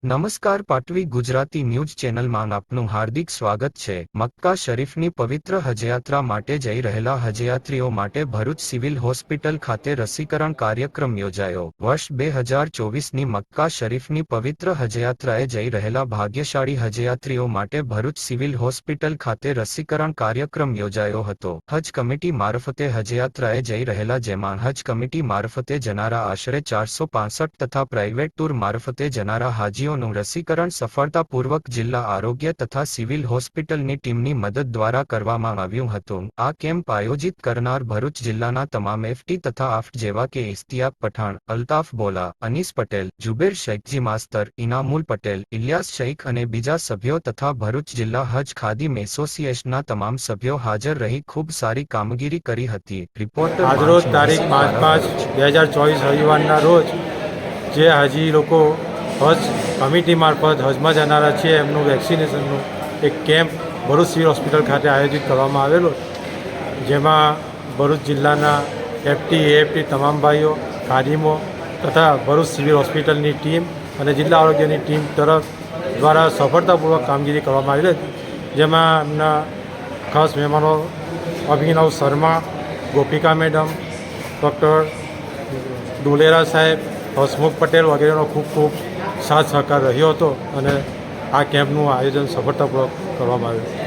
નમસ્કાર પાટવી ગુજરાતી ન્યૂઝ ચેનલમાં આપનું હાર્દિક સ્વાગત છે। મક્કા શરીફની પવિત્ર હજયાત્રા માટે જઈ રહેલા હજયાત્રીઓ માટે ભરૂચ સિવિલ હોસ્પિટલ ખાતે રસીકરણ કાર્યક્રમ યોજાયો। વર્ષ 2024ની મક્કા શરીફની પવિત્ર હજયાત્રાએ જઈ રહેલા ભાગ્યશાળી હજયાત્રીઓ માટે ભરૂચ સિવિલ હોસ્પિટલ ખાતે રસીકરણ કાર્યક્રમ યોજાયો હતો। હજ કમિટી મારફતે હજયાત્રાએ જઈ રહેલા જેમાં હજ કમિટી મારફતે જનારા આશરે 465 તથા પ્રાઇવેટ ટૂર મારફતે જનારા હાજીઓ નું રસીકરણ સફળતાપૂર્વક જિલ્લા આરોગ્ય તથા સિવિલ હોસ્પિટલની ટીમની મદદ દ્વારા કરવામાં આવ્યું હતું। આ કેમ્પ આયોજિત કરનાર ભરૂચ જિલ્લાના તમામ એફટી તથા આફ્ટ જેવા કે ઇશ્તિયાક પઠાણ, અલ્તાફ બોલા, અનીસ પટેલ, જુબેર શેખજી માસ્તર, ઇનામુલ પટેલ, ઇલિયાસ શૈખ અને બીજા સભ્યો તથા ભરૂચ જિલ્લા હજ ખાદીમ એસોસિએશનના તમામ સભ્યો હાજર રહી ખૂબ સારી કામગીરી કરી હતી। રિપોર્ટર આજરોજ તારીખ 5/5/2024 રવિવારના રોજ જે હાજી લોકો હજ કમિટી મારફત હજમાં જનારા છે એમનું વેક્સિનેશનનું એક કેમ્પ ભરૂચ સિવિલ હોસ્પિટલ ખાતે આયોજિત કરવામાં આવેલો, જેમાં ભરૂચ જિલ્લાના એફટી એએફટી તમામ ભાઈઓ, ખાદીમો તથા ભરૂચ સિવિલ હોસ્પિટલની ટીમ અને જિલ્લા આરોગ્યની ટીમ તરફ દ્વારા સફળતાપૂર્વક કામગીરી કરવામાં આવેલી હતી। જેમાં એમના ખાસ મહેમાનો અભિનવ શર્મા, ગોપિકા મેડમ, ડૉક્ટર ડોલેરા સાહેબ, હસમુખ પટેલ વગેરેનો ખૂબ ખૂબ સાથ સહકાર રહ્યો હતો અને આ કેમ્પનું આયોજન સફળતાપૂર્વક કરવામાં આવ્યું।